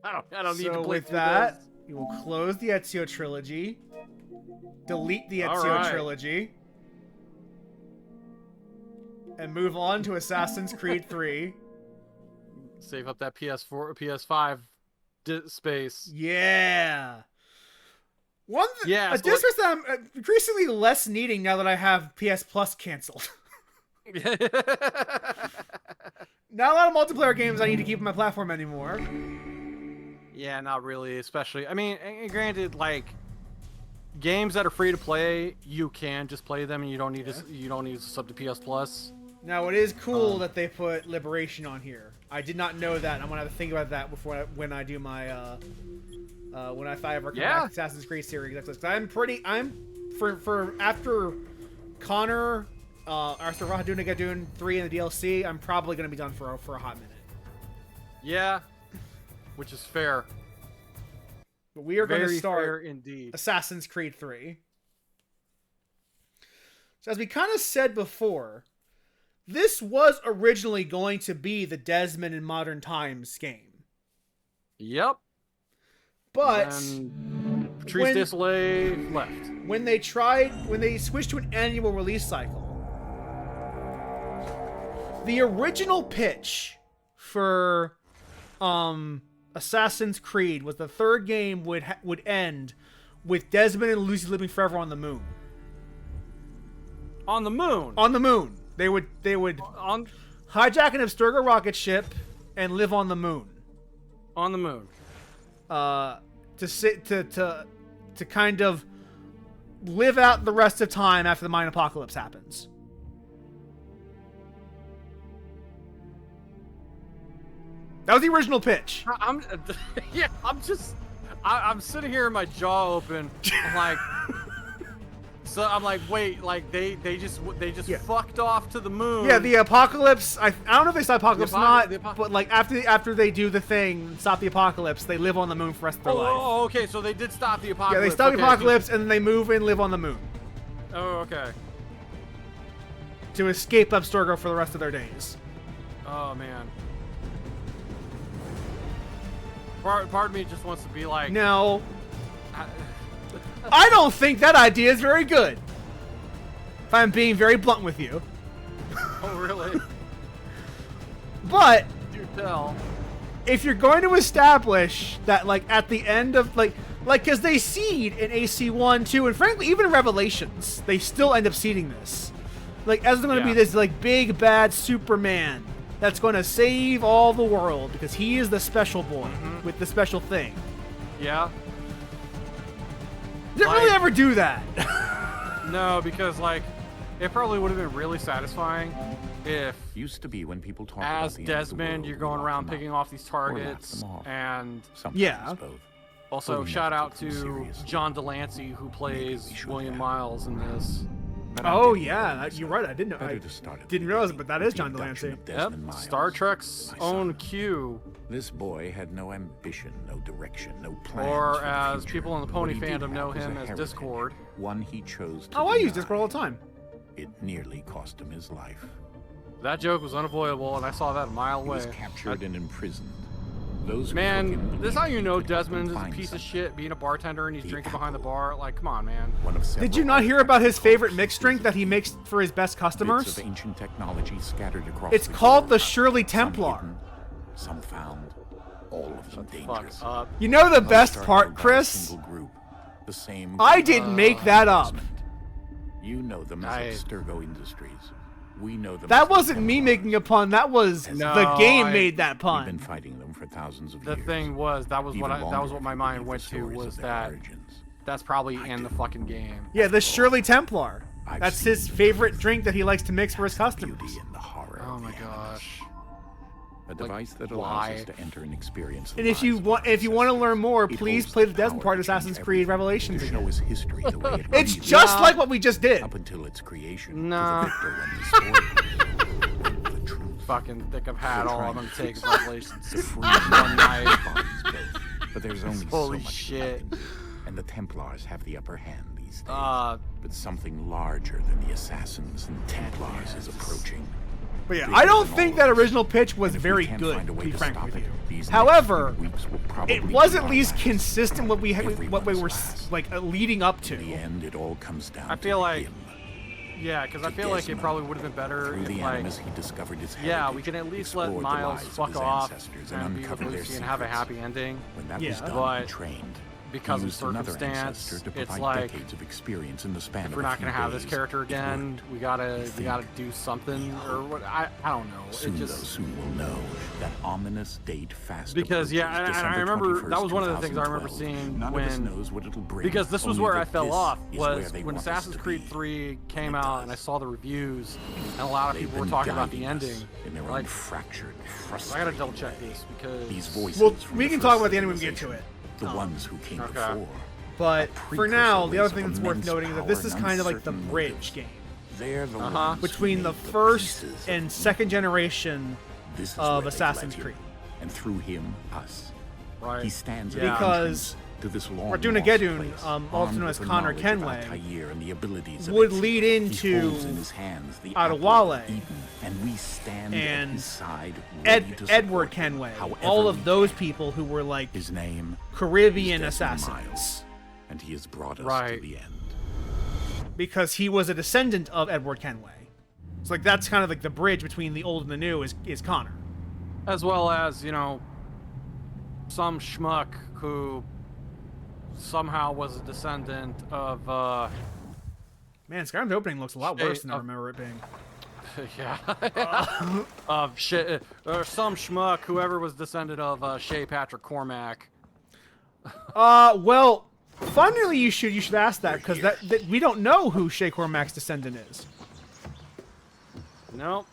I don't need to So play with through that, this. you will close the Ezio trilogy, delete the Ezio Alright. trilogy, and move on to Assassin's Creed 3. Save up that PS4, PS5 space. Yeah. Yeah, A so distance that I'm increasingly less needing now that I have PS Plus canceled. Not a lot of multiplayer games I need to keep on my platform anymore. Yeah, not really. Especially, I mean, and granted, like games that are free to play, you can just play them, and you don't need to sub to PS Plus. Now it is cool that they put Liberation on here. I did not know that. I'm gonna have to think about that before when I do my when I ever come back to Assassin's Creed series. Because I'm for after Connor, Arthur Rahadunagadun 3 in the DLC, I'm probably gonna be done for a hot minute. Yeah, which is fair. But we are going to Very start fair indeed. Assassin's Creed 3. So as we kind of said before, this was originally going to be the Desmond in Modern Times game. Yep. But Patrice Désilets left. When they switched to an annual release cycle, the original pitch for Assassin's Creed was the third game would end with Desmond and Lucy living forever on the moon. On the moon. On the moon. They would hijack an Abstergo rocket ship and live on the moon. On the moon. To kind of live out the rest of time after the Mayan apocalypse happens. That was the original pitch. I'm sitting here, my jaw open. I'm like, wait, like they just fucked off to the moon. Yeah, the apocalypse. I don't know if they stop apocalypse or not, but like after they do the thing, stop the apocalypse, they live on the moon for the rest of their life. Oh, okay, so they did stop the apocalypse. Yeah, they stop the apocalypse and then they move and live on the moon. Oh, okay. To escape Abstergo for the rest of their days. Oh man. Part of me just wants to be like, no. I don't think that idea is very good. If I'm being very blunt with you. Oh, really? But do tell. If you're going to establish that, like, at the end of, like, because they seed in AC1, 2, and frankly, even in Revelations, they still end up seeding this. Like, as going to be this, like, big, bad Superman that's going to save all the world because he is the special boy with the special thing. Yeah. Didn't really ever do that. No, because, like, it probably would have been really satisfying if, used to be when people talk as about the Desmond, you're going around picking off these targets, and also shout out to John Delancey, who plays William Miles in this. Oh yeah, you're right. I didn't know. I didn't realize it, but that is John Delancey. Yep, Star Trek's own Q. This boy had no ambition, no direction, no plan. Or as people in the Pony fandom know him as Discord. One he chose to I use Discord all the time. It nearly cost him his life. That joke was unavoidable, and I saw that a mile away. He was captured and imprisoned. Those man, this is how you know Desmond is a piece of shit being a bartender and he's drinking behind the bar. Like, come on, man. Did you not hear about his favorite mixed drink that he makes for his best customers? Bits of ancient technology scattered across it's called the Shirley Templar. Some found, all of them dangerous. You know the best part, Chris? I didn't make that up. You know them as Abstergo Industries. We know them. That wasn't me making a pun. That was the game made that pun. We've been fighting them for thousands of years. The thing was, that was what my mind went to, was that that's probably in the fucking game. Yeah, the Shirley Templar. That's his favorite drink that he likes to mix for his customers. Oh my gosh. A device that allows us to enter and experience. And if you want to learn more, please play the Desmond part of Assassin's Creed Revelations again. Show us history the way it it's just like what we just did. Up until its creation. Nah. Fucking think I've had all I'm gonna take Revelations to free one night. But there's only holy so much shit. And the Templars have the upper hand these days. But something larger than the Assassins and Templars is approaching. But yeah, bigger I don't than think all that of us. original pitch was And if we very can't good, find a to way be to frank stop with it, you. these next However, few weeks will probably it was be at our least last. consistent what we Everyone's were last. like leading up to. In the end, it all comes down I feel to like, him. yeah, because I To feel like it Desmond. probably would have been better Through if, the like, animus, he discovered his yeah, heritage, we can at least let explored the Miles lives of fuck his off ancestors and be with uncovered their Lucy and have a secrets. happy ending. When that Yeah. was done, But he trained. because He of used another circumstance, ancestor to it's provide like, decades of experience in the span if of we're a not few gonna have this days. character It again, worked. we gotta think. do something or what? I don't know. Soon, It though, just soon we'll know that ominous date fast because yeah, approaches, and I December remember that 21st, was one of the things I remember 2012. seeing None of us when knows what it'll bring. because this was only where I that fell this off is where was they when want us Assassin's to Creed be. 3 came And it out and I does. saw the reviews and a lot of They've people were been talking about the guiding us ending. in their own Like, fractured, I frustrated gotta double check way. this because These voices Well, from we the can first talk about the ending when we get to civilization, it. The ones who came Okay. before. But for now, the other thing precursor that's worth race of noting is that immense this is power kind and of like the uncertain bridge motives. game They're the Uh-huh. ones who between the made first pieces of and the second generation This is of where they Assassin's led him, Creed. and through him, us. right. He stands Yeah. at the Because entrance to this long Ardunageddon, lost place, also armed known with as the Connor knowledge of Kenway, Altair and the abilities of would Ezio. lead He into holds in his hands the Adewale apple of Eden, and we stand and at his side, ready to Edward support him, Kenway, however all we of those can. people who were like His name Caribbean is Desmond assassins. Miles, and he has brought us to Right. the end. Because he was a descendant of Edward Kenway. So like that's kind of like the bridge between the old and the new is Connor. As well as, you know, some schmuck who somehow was a descendant of Man, Skyrim's opening looks a lot worse than I of- remember it being. yeah. Of shit or some schmuck, whoever was descendant of Shay Patrick Cormac. Well, funnily you should ask that because that we don't know who Shay Cormac's descendant is. Nope.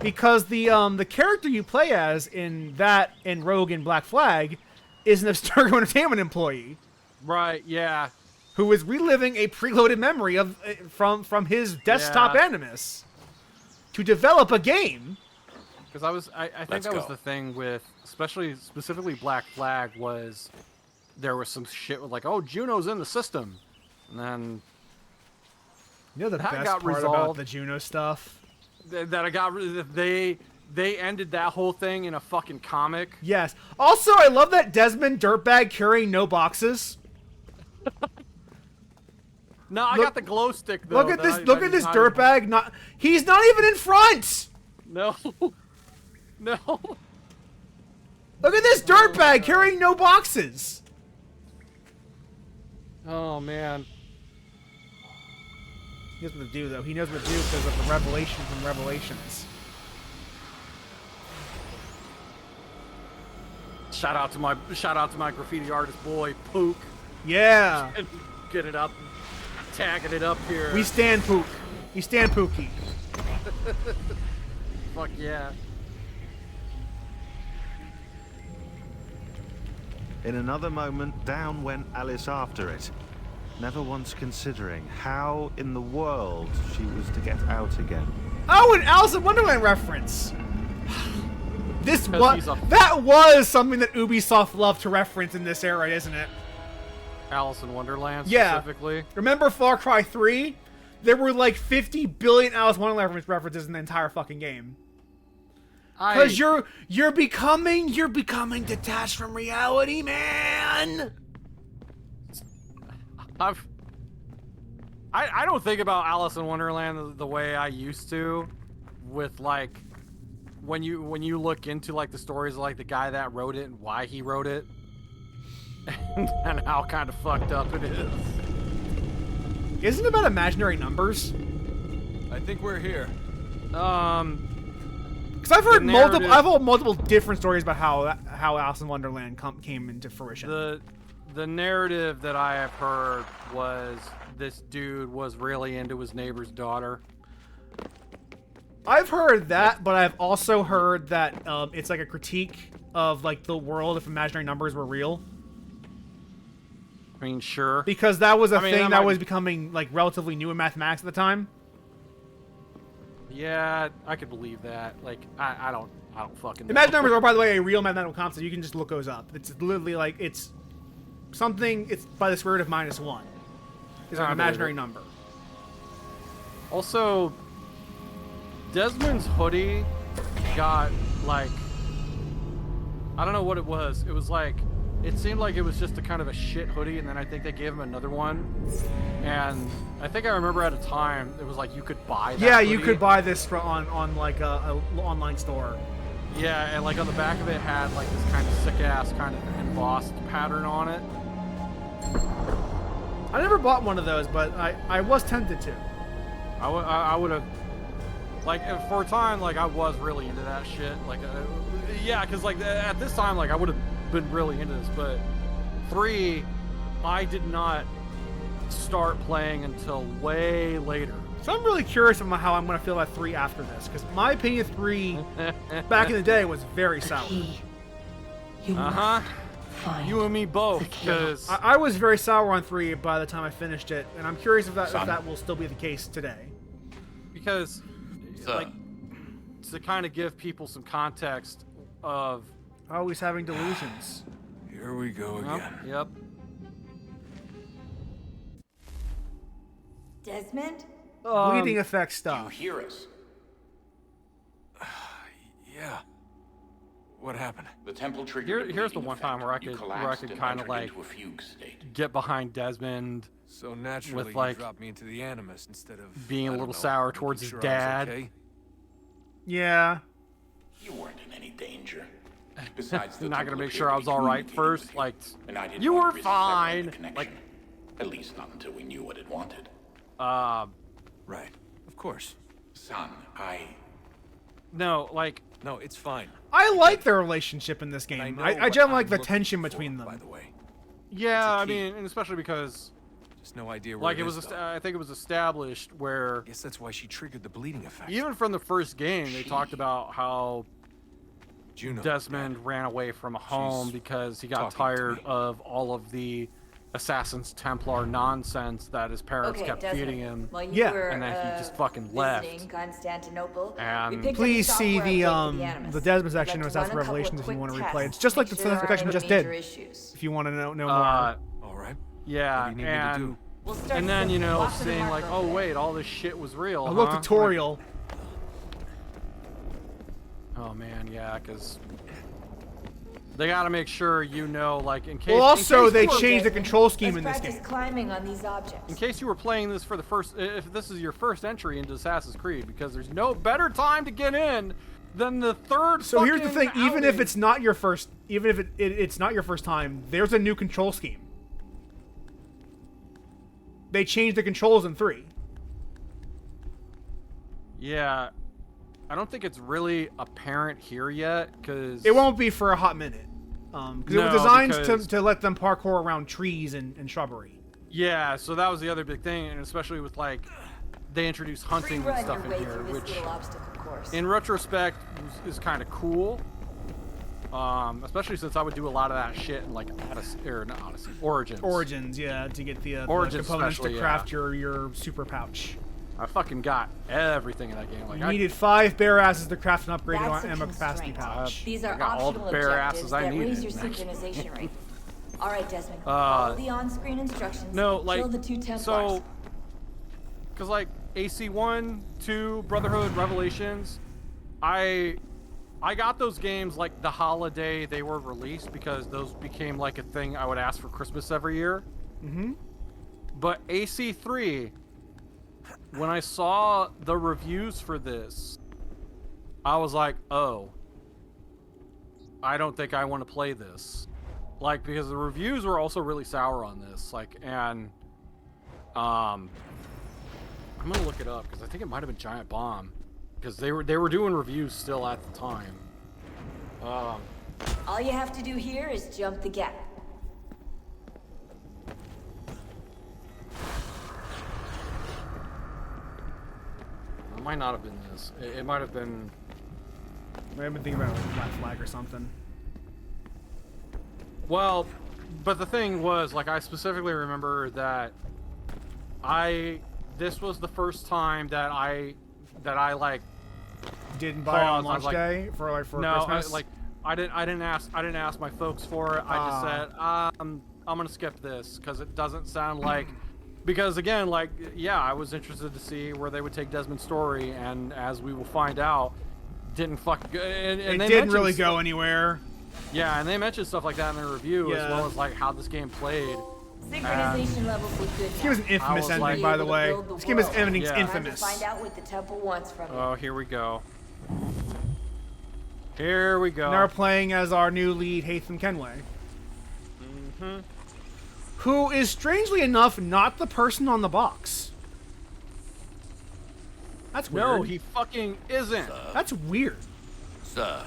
Because the character you play as in that and Rogue and Black Flag is an Abstergo Entertainment employee Right, yeah. who is reliving a preloaded memory of from his desktop Yeah. animus to develop a game. Because I think Let's that was go. the thing with, specifically Black Flag, was there was some shit with like, oh, Juno's in the system, and then You know the That best got part about resolved. the Juno stuff? that I got they ended that whole thing in a fucking comic. Yes. Also, I love that Desmond dirtbag carrying no boxes. No, I Look- got the glow stick though. Look at that this! I- Look that at this he's hiding dirtbag! He's not even in front. No, no. Look at this dirtbag carrying no boxes. Oh man. He knows what to do, though. He knows what to do because of the revelation from Revelations. Shout out to my graffiti artist boy Pook. Yeah. And get it up, tagging it up here. We stand Pook. We stand Pookie. Fuck yeah. In another moment, down went Alice after it, never once considering how in the world she was to get out again. Oh, an Alice in Wonderland reference. he's a- That was something that Ubisoft loved to reference in this era, isn't it? Alice in Wonderland Yeah. specifically. Remember Far Cry 3? There were like 50 billion Alice in Wonderland references in the entire fucking game. Because you're becoming detached from reality, man. I don't think about Alice in Wonderland the way I used to, with like when you look into like the stories of like the guy that wrote it and why he wrote it, and how kind of fucked up it is. Isn't it about imaginary numbers? I think we're here. Because I've heard narrative- multiple different stories about how Alice in Wonderland came into fruition. The narrative that I have heard was this dude was really into his neighbor's daughter. I've heard that, but I've also heard that it's like a critique of like the world if imaginary numbers were real. I mean, sure. Because that was a I mean, thing that that might was be- becoming like relatively new in mathematics at the time. Yeah, I could believe that. Like, I don't fucking know. Imaginary numbers are, by the way, a real mathematical concept. You can just look those up. It's literally like it's something. It's by the square root of -1. It's I an believe imaginary it. number. Also, Desmond's hoodie got like, I don't know what it was. It was like, it seemed like it was just a kind of a shit hoodie, and then I think they gave him another one. And I think I remember at a time it was like you could buy that. Yeah, hoodie. you could buy this on like a online store. Yeah, and like on the back of it had like this kind of sick ass kind of embossed pattern on it. I never bought one of those, but I was tempted to. I would have, like, for a time, like I was really into that shit. Like, yeah, because like at this time, like I would have been really into this, but 3, I did not start playing until way later. So I'm really curious about how I'm going to feel about 3 after this, because my opinion of 3 back in the day was very sour. You and me both, because I was very sour on 3 by the time I finished it, and I'm curious if that will still be the case today. Because, like, to kind of give people some context of always having delusions. Here we go again. Yep. Desmond? Bleeding effect stuff. You hear us? Yeah. What happened? The temple triggered. Here's the one time where I could kind of like get behind Desmond. So naturally, with like you dropped me into the animus instead of being a little sour towards his dad. Okay. Yeah. You weren't in any danger. Besides, not gonna make sure I was all right first. Like, you were fine. Like, at least not until we knew what it wanted. Right. Of course. Son, no, like. No, it's fine. I like their relationship in this game. I generally like the tension between them. By the way. Yeah, I mean, and especially because. Just no idea where like it was. I think it was established where. I guess that's why she triggered the bleeding effect. Even from the first game, they talked about how Juno, Desmond ran away from home because he got tired of all of the Assassin's Templar nonsense that his parents kept feeding him. Well, and then he just fucking left. Constantinople, and please see the Desmond section of Assassin's Revelations if you want to replay it. It's just like the section just did. If you want to know more. All right. Yeah, and then seeing like, oh wait, all this shit was real. A little tutorial. Oh man, yeah, because they gotta make sure like in case. Well, also in case they changed the control scheme in this game. Climbing on these objects. In case you were playing this for the first, if this is your first entry into Assassin's Creed, because there's no better time to get in than the third. So here's the thing: even if it's not your first, even if it's not your first time, there's a new control scheme. They changed the controls in 3. Yeah, I don't think it's really apparent here yet, because it won't be for a hot minute. Because it was designed to let them parkour around trees and shrubbery. Yeah, so that was the other big thing, and especially with like they introduced hunting and stuff in here, which in retrospect is kind of cool. Especially since I would do a lot of that shit in like Origins. Origins, yeah, to get the components to craft your super pouch. I fucking got everything in that game. Like, you needed 5 bear asses to craft an upgraded ammo capacity pouch. These are all the bear asses I needed. Raise your synchronization rate. All right, Desmond. Follow the on-screen instructions. No, like, kill the 2 Templars. So, because like AC1, 2, Brotherhood, Revelations, I got those games like the holiday they were released because those became like a thing I would ask for Christmas every year. Mm-hmm. But AC3, when I saw the reviews for this, I was like, oh, I don't think I want to play this. Like, because the reviews were also really sour on this. Like, and I'm gonna look it up because I think it might have been Giant Bomb. Because they were doing reviews still at the time. All you have to do here is jump the gap. It might not have been this. It might have been. I have been thinking about like Black Flag or something. Well, but the thing was, like, I specifically remember that this was the first time that I like didn't buy it on launch day for Christmas. I didn't ask my folks for it. I just said I'm gonna skip this because it doesn't sound like because again, like, yeah, I was interested to see where they would take Desmond's story, and as we will find out, didn't fucking go. And It they didn't really mentioned go anywhere. Yeah, and they mentioned stuff like that in their review, as Yeah. well as like how this game played. Synchronization levels look good This now. game is an infamous was ending, like- by the way. Build the This game is world. Yeah. Time infamous. to find out what the temple wants from you. Oh, here we go. Here we go. Now we're playing as our new lead, Hatham Kenway. Mhm. Who is, strangely enough, not the person on the box. That's weird. No, he fucking isn't. That's weird. Sir.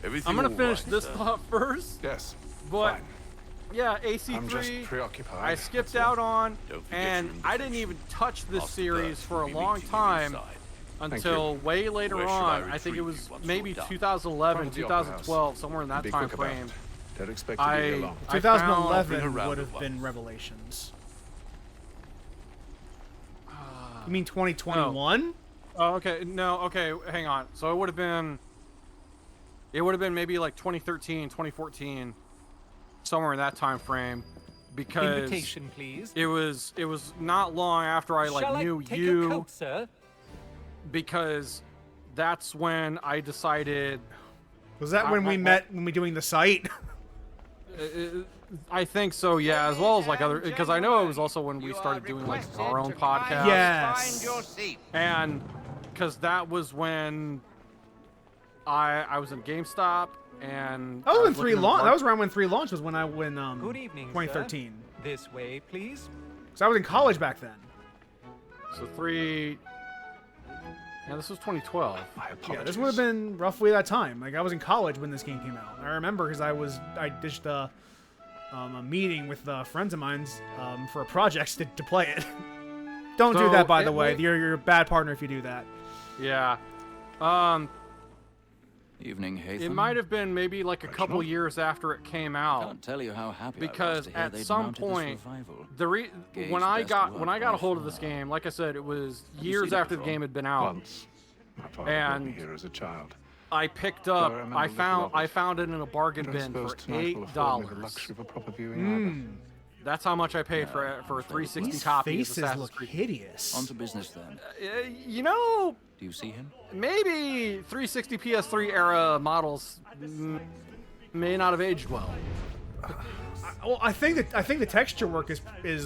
Everything I'm gonna all finish right, this sir? thought first, Yes. but Fine. yeah, I'm AC3. just preoccupied. I skipped that's all. out on, Don't forget and your I didn't invitation. even touch this Ask the series bird. for a We'll be long meeting you time inside. until way later Where should on. I I think it retrieve was you once maybe you're done? 2011, Front of the opera 2012, somewhere in that Be time quick about frame. it. Don't expect to be here long. I 2011 Bring her round would at have been once. Revelations. You mean 2021? Oh, okay. No, okay. Hang on. So it would have been maybe like 2013, 2014, somewhere in that time frame, because Invitation, please. it was not long after I like Shall knew I take you, your coat, sir? because that's when I decided. Was that when we met, when we doing the site? I think so, yeah, as well as like other, because I know it was also when we started doing like our own podcast. Yes. And because that was when I was in GameStop, and That was I when 3 looking launch. at That was around when 3 launch was when Good evening, 2013. sir. This way, please. So I was in college back then. So 3. Yeah, this was 2012. My apologies. Yeah, this would have been roughly that time. Like I was in college when this game came out. I remember because I dished a meeting with friends of mine for a project to play it. Don't do So that, by the it way. may- You're a bad partner if you do that. Yeah. Evening, Hatham. It might have been maybe like a couple Reginald? years after it came out. Can't tell you how happy I was Because to hear at they'd some mounted this point, revival. when Gaze I best got work a by hold of this far. game, like I said, it was you years seen it after the before? game had been out. Once. My father brought me And here as a child. I picked I up. remember I little found of I it. found it in a bargain But I bin suppose for tonight will afford me the $8. luxury of a proper viewing either. That's how much I paid for a 360 These copy of faces Assassin's look Creed. hideous. On to business then. You know, Do you see him? maybe 360 PS3 era models may not have aged well. Well, I think the texture work is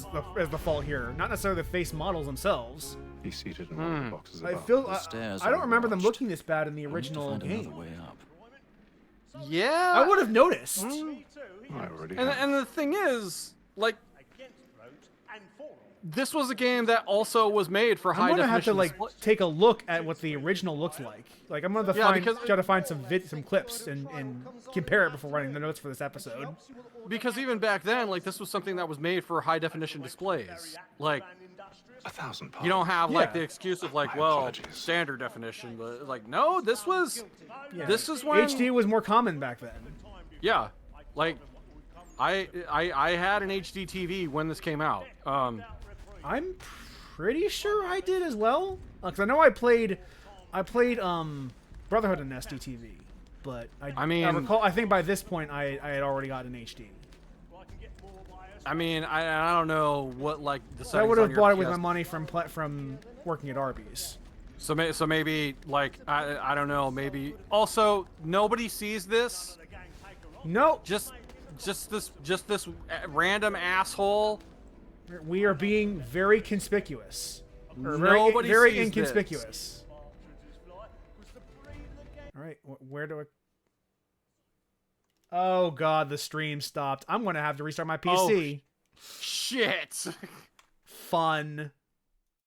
the fault here, not necessarily the face models themselves. He's seated in one of the boxes I above. feel The stairs I don't are remember them watched. looking this bad in the I want to original find another game. way up. Yeah, I would have noticed. I already And, have. and the thing is, like, this was a game that also was made for I'm high gonna definition. have to like display. take a look at what the original looks like. Like I'm gonna Yeah, because- try to find some clips and compare it before writing the notes for this episode. Because even back then, like, this was something that was made for high definition displays. Like, 1,000 you don't have like Yeah. the excuse of like, My well, apologies. standard definition, but like, no, this was, Yeah. this is when HD was more common back then. yeah, like, I had an HD TV when this came out. I'm pretty sure I did as well. Because I know I played Brotherhood on SD-TV, but I mean- I recall. I think by this point I had already got an HD. I mean, I don't know what like the So I settings would on have your bought it with PS my money from working at Arby's. So maybe like I don't know, maybe also nobody sees this. No, Just this random asshole. we are being very conspicuous. Or very, Nobody very sees inconspicuous. All right, where do I? Oh God, the stream stopped. I'm gonna have to restart my PC. Shit. Fun.